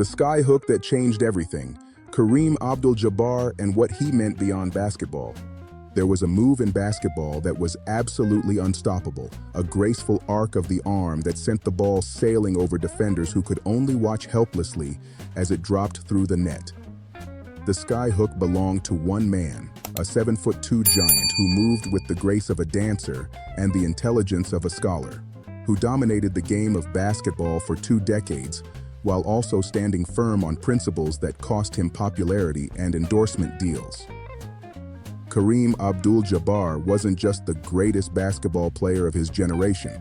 The skyhook that changed everything, Kareem Abdul-Jabbar and what he meant beyond basketball. There was a move in basketball that was absolutely unstoppable, a graceful arc of the arm that sent the ball sailing over defenders who could only watch helplessly as it dropped through the net. The skyhook belonged to one man, a 7'2" giant who moved with the grace of a dancer and the intelligence of a scholar, who dominated the game of basketball for 2 decades, while also standing firm on principles that cost him popularity and endorsement deals. Kareem Abdul-Jabbar wasn't just the greatest basketball player of his generation.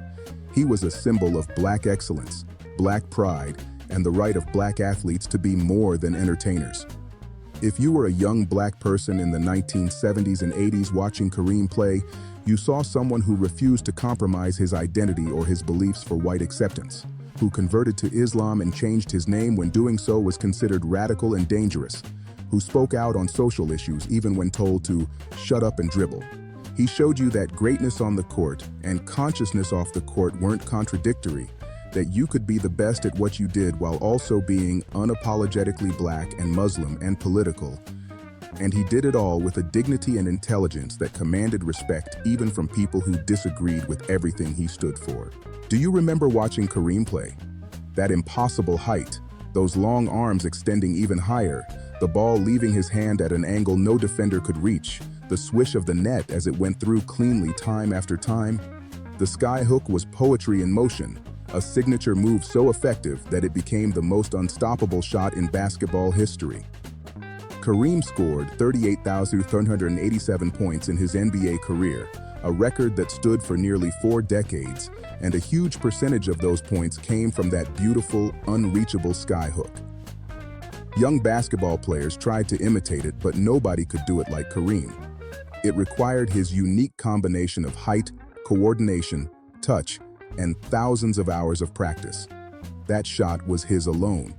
He was a symbol of Black excellence, Black pride, and the right of Black athletes to be more than entertainers. If you were a young Black person in the 1970s and 80s watching Kareem play, you saw someone who refused to compromise his identity or his beliefs for white acceptance, who converted to Islam and changed his name when doing so was considered radical and dangerous, who spoke out on social issues even when told to shut up and dribble. He showed you that greatness on the court and consciousness off the court weren't contradictory, that you could be the best at what you did while also being unapologetically Black and Muslim and political. And he did it all with a dignity and intelligence that commanded respect even from people who disagreed with everything he stood for. Do you remember watching Kareem play? That impossible height, those long arms extending even higher, the ball leaving his hand at an angle no defender could reach, the swish of the net as it went through cleanly time after time. The skyhook was poetry in motion, a signature move so effective that it became the most unstoppable shot in basketball history. Kareem scored 38,387 points in his NBA career, a record that stood for nearly 4 decades, and a huge percentage of those points came from that beautiful, unreachable skyhook. Young basketball players tried to imitate it, but nobody could do it like Kareem. It required his unique combination of height, coordination, touch, and thousands of hours of practice. That shot was his alone.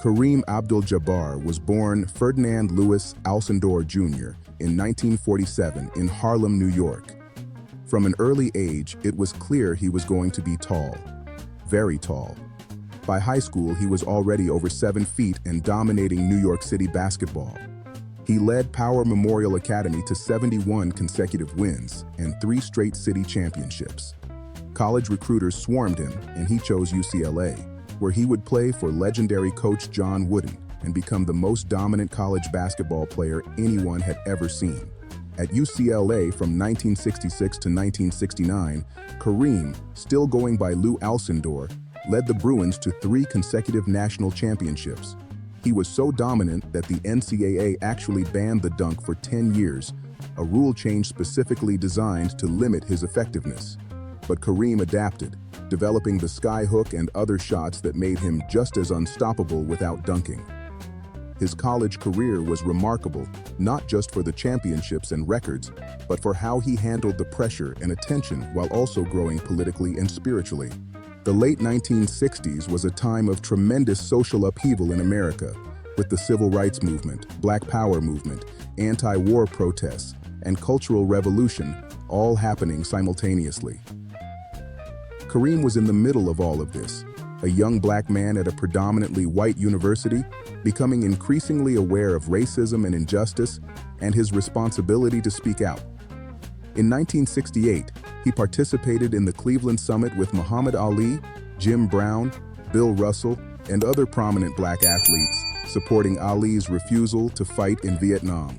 Kareem Abdul-Jabbar was born Ferdinand Louis Alcindor Jr. in 1947 in Harlem, New York. From an early age, it was clear he was going to be tall, very tall. By high school, he was already over 7 feet and dominating New York City basketball. He led Power Memorial Academy to 71 consecutive wins and 3 straight city championships. College recruiters swarmed him, and he chose UCLA, where he would play for legendary coach John Wooden and become the most dominant college basketball player anyone had ever seen. At UCLA from 1966 to 1969, Kareem, still going by Lou Alcindor, led the Bruins to 3 consecutive national championships. He was so dominant that the NCAA actually banned the dunk for 10 years, a rule change specifically designed to limit his effectiveness. But Kareem adapted, developing the skyhook and other shots that made him just as unstoppable without dunking. His college career was remarkable, not just for the championships and records, but for how he handled the pressure and attention while also growing politically and spiritually. The late 1960s was a time of tremendous social upheaval in America, with the Civil Rights Movement, Black Power movement, anti-war protests, and cultural revolution all happening simultaneously. Kareem was in the middle of all of this, a young Black man at a predominantly white university, becoming increasingly aware of racism and injustice and his responsibility to speak out. In 1968, he participated in the Cleveland Summit with Muhammad Ali, Jim Brown, Bill Russell, and other prominent Black athletes, supporting Ali's refusal to fight in Vietnam.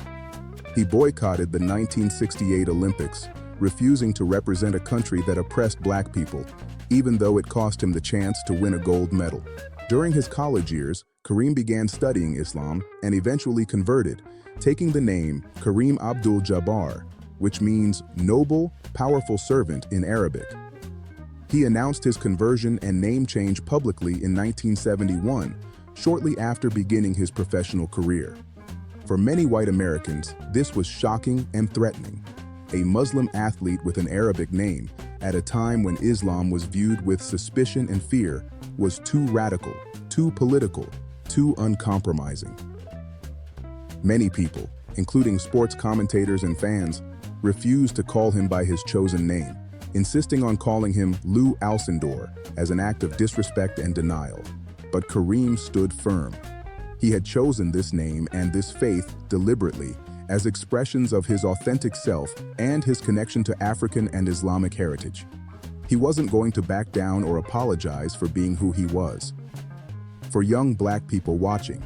He boycotted the 1968 Olympics, refusing to represent a country that oppressed Black people, even though it cost him the chance to win a gold medal. During his college years, Kareem began studying Islam and eventually converted, taking the name Kareem Abdul-Jabbar, which means noble, powerful servant in Arabic. He announced his conversion and name change publicly in 1971, shortly after beginning his professional career. For many white Americans, this was shocking and threatening. A Muslim athlete with an Arabic name, at a time when Islam was viewed with suspicion and fear, was too radical, too political, too uncompromising. Many people, including sports commentators and fans, refused to call him by his chosen name, insisting on calling him Lou Alcindor as an act of disrespect and denial. but Kareem stood firm. He had chosen this name and this faith deliberately as expressions of his authentic self and his connection to African and Islamic heritage. He wasn't going to back down or apologize for being who he was. For young Black people watching,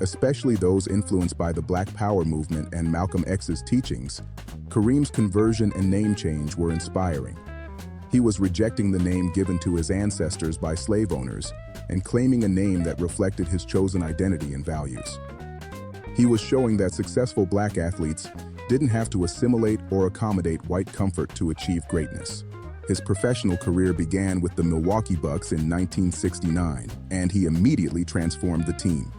especially those influenced by the Black Power movement and Malcolm X's teachings, Kareem's conversion and name change were inspiring. He was rejecting the name given to his ancestors by slave owners and claiming a name that reflected his chosen identity and values. He was showing that successful Black athletes didn't have to assimilate or accommodate white comfort to achieve greatness. His professional career began with the Milwaukee Bucks in 1969, and he immediately transformed the team.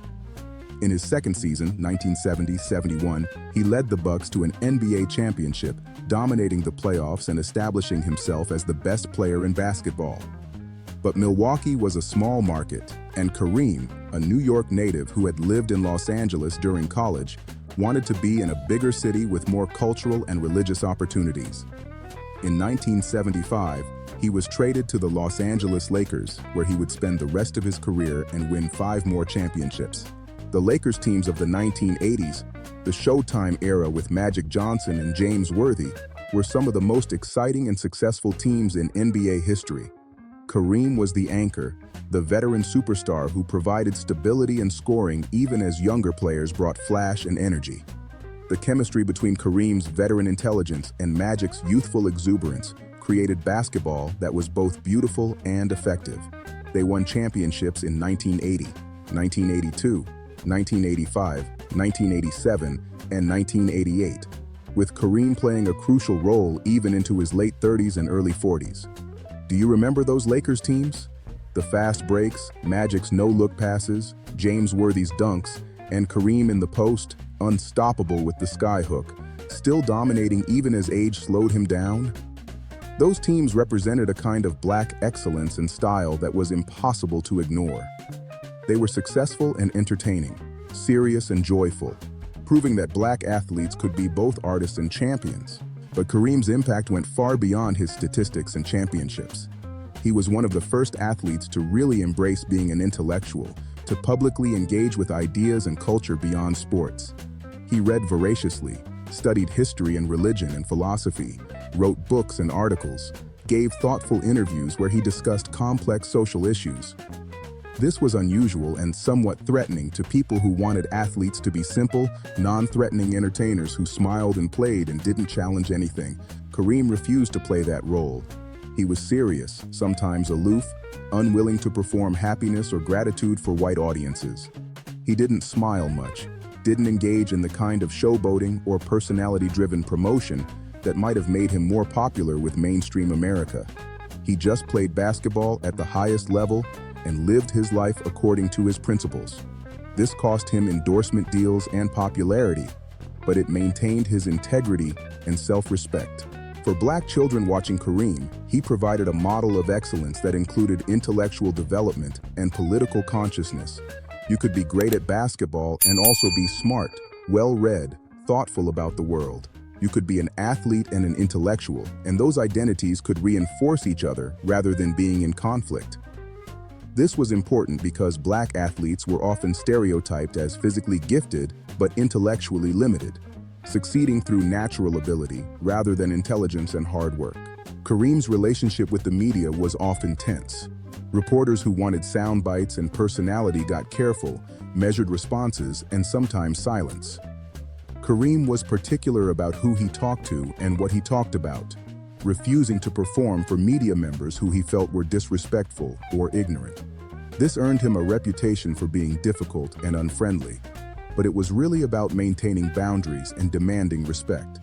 In his second season, 1970-71, he led the Bucks to an NBA championship, dominating the playoffs and establishing himself as the best player in basketball. But Milwaukee was a small market, and Kareem, a New York native who had lived in Los Angeles during college, wanted to be in a bigger city with more cultural and religious opportunities. In 1975, he was traded to the Los Angeles Lakers, where he would spend the rest of his career and win 5 more championships. The Lakers teams of the 1980s, the Showtime era with Magic Johnson and James Worthy, were some of the most exciting and successful teams in NBA history. Kareem was the anchor, the veteran superstar who provided stability and scoring even as younger players brought flash and energy. The chemistry between Kareem's veteran intelligence and Magic's youthful exuberance created basketball that was both beautiful and effective. They won championships in 1980, 1982, 1985, 1987, and 1988, with Kareem playing a crucial role even into his late 30s and early 40s. Do you remember those Lakers teams? The fast breaks, Magic's no-look passes, James Worthy's dunks, and Kareem in the post, unstoppable with the Skyhook, still dominating even as age slowed him down? Those teams represented a kind of Black excellence and style that was impossible to ignore. They were successful and entertaining, serious and joyful, proving that Black athletes could be both artists and champions. But Kareem's impact went far beyond his statistics and championships. He was one of the first athletes to really embrace being an intellectual, to publicly engage with ideas and culture beyond sports. He read voraciously, studied history and religion and philosophy, wrote books and articles, gave thoughtful interviews where he discussed complex social issues. This was unusual and somewhat threatening to people who wanted athletes to be simple, non-threatening entertainers who smiled and played and didn't challenge anything. Kareem refused to play that role. He was serious, sometimes aloof, unwilling to perform happiness or gratitude for white audiences. He didn't smile much, didn't engage in the kind of showboating or personality-driven promotion that might have made him more popular with mainstream America. He just played basketball at the highest level and lived his life according to his principles. This cost him endorsement deals and popularity, but it maintained his integrity and self-respect. For Black children watching Kareem, he provided a model of excellence that included intellectual development and political consciousness. You could be great at basketball and also be smart, well-read, thoughtful about the world. You could be an athlete and an intellectual, and those identities could reinforce each other rather than being in conflict. This was important because Black athletes were often stereotyped as physically gifted but intellectually limited, succeeding through natural ability rather than intelligence and hard work. Kareem's relationship with the media was often tense. Reporters who wanted sound bites and personality got careful, measured responses, and sometimes silence. Kareem was particular about who he talked to and what he talked about, refusing to perform for media members who he felt were disrespectful or ignorant. This earned him a reputation for being difficult and unfriendly, but it was really about maintaining boundaries and demanding respect.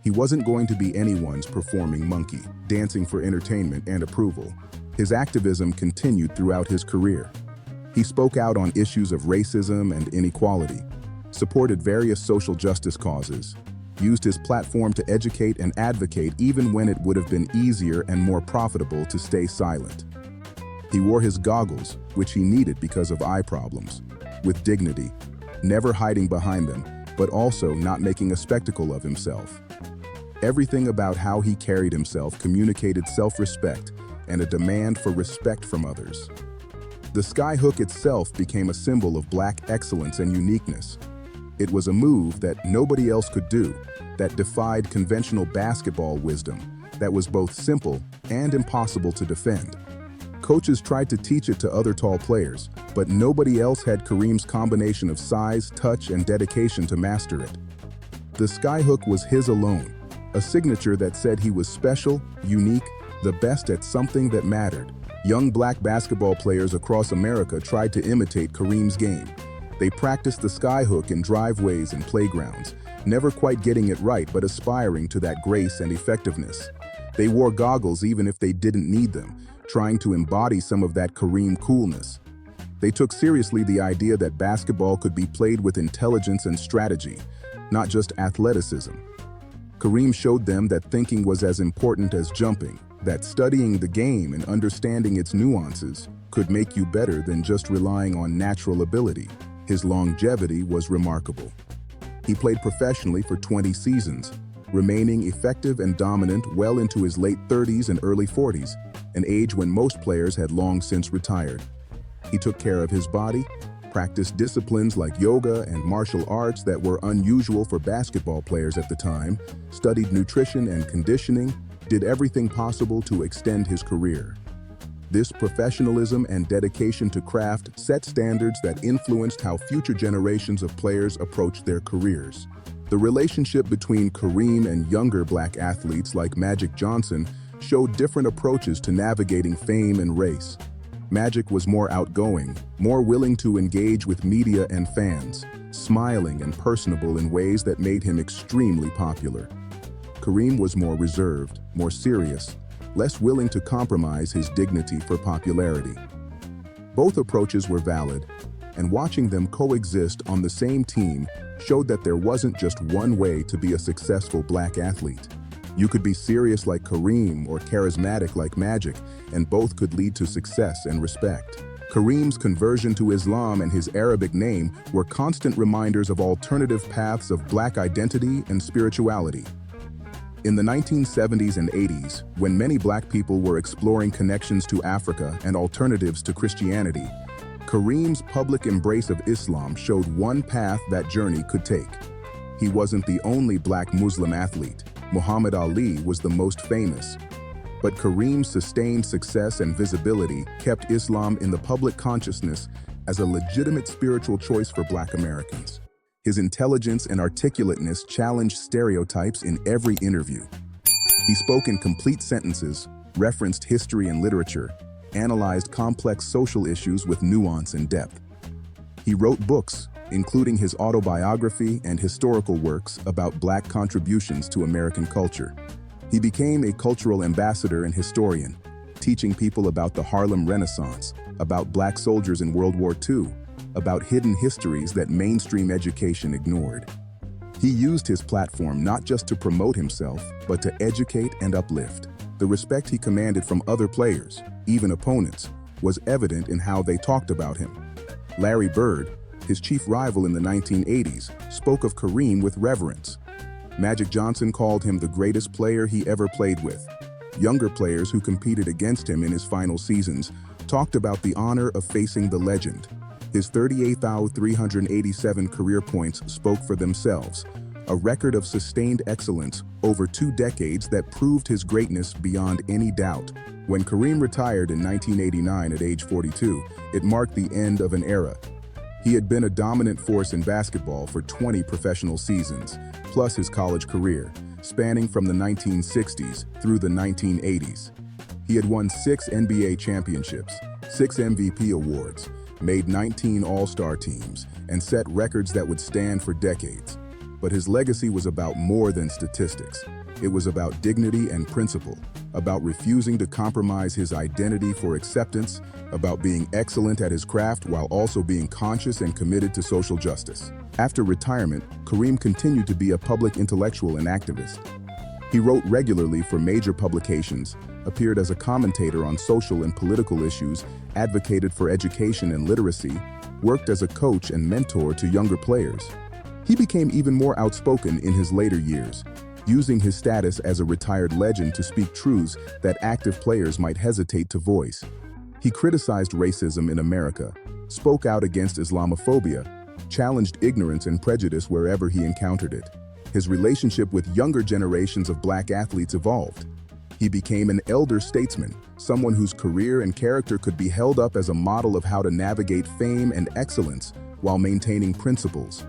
He wasn't going to be anyone's performing monkey, dancing for entertainment and approval. His activism continued throughout his career. He spoke out on issues of racism and inequality, supported various social justice causes, used his platform to educate and advocate even when it would have been easier and more profitable to stay silent. He wore his goggles, which he needed because of eye problems, with dignity, never hiding behind them, but also not making a spectacle of himself. Everything about how he carried himself communicated self-respect and a demand for respect from others. The skyhook itself became a symbol of black excellence and uniqueness. It was a move that nobody else could do, that defied conventional basketball wisdom, that was both simple and impossible to defend. Coaches tried to teach it to other tall players, but nobody else had Kareem's combination of size, touch, and dedication to master it. The skyhook was his alone, a signature that said he was special, unique, the best at something that mattered. Young black basketball players across America tried to imitate Kareem's game. They practiced the skyhook in driveways and playgrounds, never quite getting it right but aspiring to that grace and effectiveness. They wore goggles even if they didn't need them, trying to embody some of that Kareem coolness. They took seriously the idea that basketball could be played with intelligence and strategy, not just athleticism. Kareem showed them that thinking was as important as jumping, that studying the game and understanding its nuances could make you better than just relying on natural ability. His longevity was remarkable. He played professionally for 20 seasons, remaining effective and dominant well into his late 30s and early 40s, an age when most players had long since retired. He took care of his body, practiced disciplines like yoga and martial arts that were unusual for basketball players at the time, studied nutrition and conditioning, did everything possible to extend his career. This professionalism and dedication to craft set standards that influenced how future generations of players approached their careers. The relationship between Kareem and younger black athletes like Magic Johnson showed different approaches to navigating fame and race. Magic was more outgoing, more willing to engage with media and fans, smiling and personable in ways that made him extremely popular. Kareem was more reserved, more serious, less willing to compromise his dignity for popularity. Both approaches were valid, and watching them coexist on the same team showed that there wasn't just one way to be a successful black athlete. You could be serious like Kareem or charismatic like Magic, and both could lead to success and respect. Kareem's conversion to Islam and his Arabic name were constant reminders of alternative paths of black identity and spirituality. In the 1970s and 80s, when many black people were exploring connections to Africa and alternatives to Christianity, Kareem's public embrace of Islam showed one path that journey could take. He wasn't the only black Muslim athlete. Muhammad Ali was the most famous. But Kareem's sustained success and visibility kept Islam in the public consciousness as a legitimate spiritual choice for black Americans. His intelligence and articulateness challenged stereotypes in every interview. He spoke in complete sentences, referenced history and literature, analyzed complex social issues with nuance and depth. He wrote books, including his autobiography and historical works about black contributions to American culture. He became a cultural ambassador and historian, teaching people about the Harlem Renaissance, about black soldiers in World War II, about hidden histories that mainstream education ignored. He used his platform not just to promote himself, but to educate and uplift. The respect he commanded from other players, even opponents, was evident in how they talked about him. Larry Bird, his chief rival in the 1980s, spoke of Kareem with reverence. Magic Johnson called him the greatest player he ever played with. Younger players who competed against him in his final seasons talked about the honor of facing the legend. His 38,387 career points spoke for themselves, a record of sustained excellence over 2 decades that proved his greatness beyond any doubt. When Kareem retired in 1989 at age 42, it marked the end of an era. He had been a dominant force in basketball for 20 professional seasons, plus his college career, spanning from the 1960s through the 1980s. He had won 6 NBA championships, 6 MVP awards, made 19 All-Star teams, and set records that would stand for decades. But his legacy was about more than statistics. It was about dignity and principle, about refusing to compromise his identity for acceptance, about being excellent at his craft while also being conscious and committed to social justice. After retirement, Kareem continued to be a public intellectual and activist. He wrote regularly for major publications, appeared as a commentator on social and political issues, advocated for education and literacy, worked as a coach and mentor to younger players. He became even more outspoken in his later years, using his status as a retired legend to speak truths that active players might hesitate to voice. He criticized racism in America, spoke out against Islamophobia, challenged ignorance and prejudice wherever he encountered it. His relationship with younger generations of black athletes evolved. He became an elder statesman, someone whose career and character could be held up as a model of how to navigate fame and excellence while maintaining principles.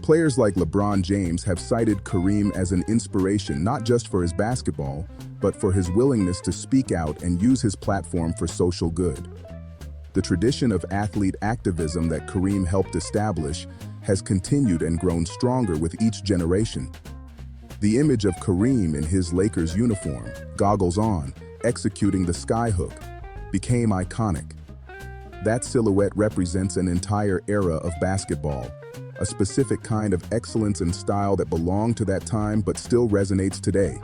Players like LeBron James have cited Kareem as an inspiration not just for his basketball, but for his willingness to speak out and use his platform for social good. The tradition of athlete activism that Kareem helped establish has continued and grown stronger with each generation. The image of Kareem in his Lakers uniform, goggles on, executing the Skyhook, became iconic. That silhouette represents an entire era of basketball, a specific kind of excellence and style that belonged to that time but still resonates today.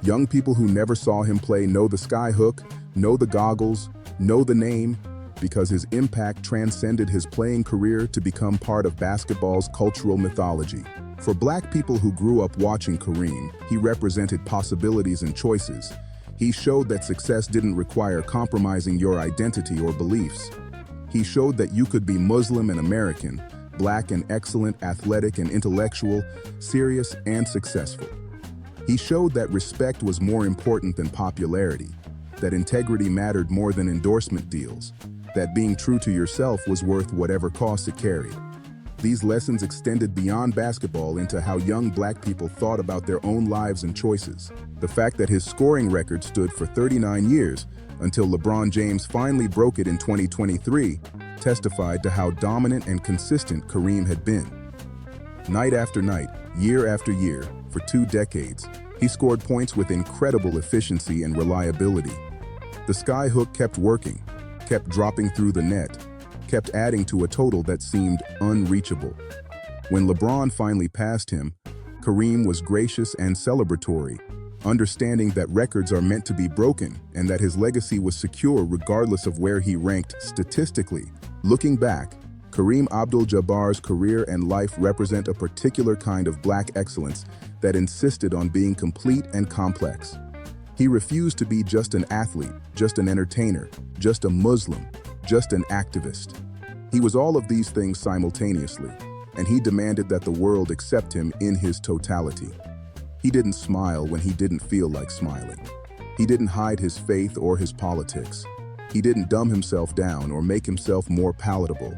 Young people who never saw him play know the Skyhook, know the goggles, know the name, because his impact transcended his playing career to become part of basketball's cultural mythology. For black people who grew up watching Kareem, he represented possibilities and choices. He showed that success didn't require compromising your identity or beliefs. He showed that you could be Muslim and American, black and excellent, athletic and intellectual, serious and successful. He showed that respect was more important than popularity, that integrity mattered more than endorsement deals, that being true to yourself was worth whatever cost it carried. These lessons extended beyond basketball into how young black people thought about their own lives and choices. The fact that his scoring record stood for 39 years until LeBron James finally broke it in 2023 testified to how dominant and consistent Kareem had been. Night after night, year after year, for 2 decades, he scored points with incredible efficiency and reliability. The Skyhook kept working, kept dropping through the net, kept adding to a total that seemed unreachable. When LeBron finally passed him, Kareem was gracious and celebratory, understanding that records are meant to be broken and that his legacy was secure regardless of where he ranked statistically. Looking back, Kareem Abdul-Jabbar's career and life represent a particular kind of black excellence that insisted on being complete and complex. He refused to be just an athlete, just an entertainer, just a Muslim, just an activist. He was all of these things simultaneously, and he demanded that the world accept him in his totality. He didn't smile when he didn't feel like smiling. He didn't hide his faith or his politics. He didn't dumb himself down or make himself more palatable.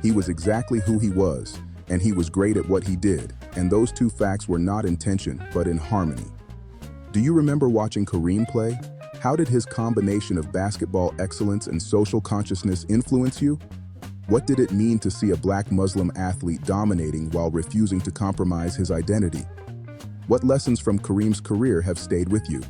He was exactly who he was, and he was great at what he did, and those two facts were not in tension, but in harmony. Do you remember watching Kareem play? How did his combination of basketball excellence and social consciousness influence you? What did it mean to see a black Muslim athlete dominating while refusing to compromise his identity? What lessons from Kareem's career have stayed with you?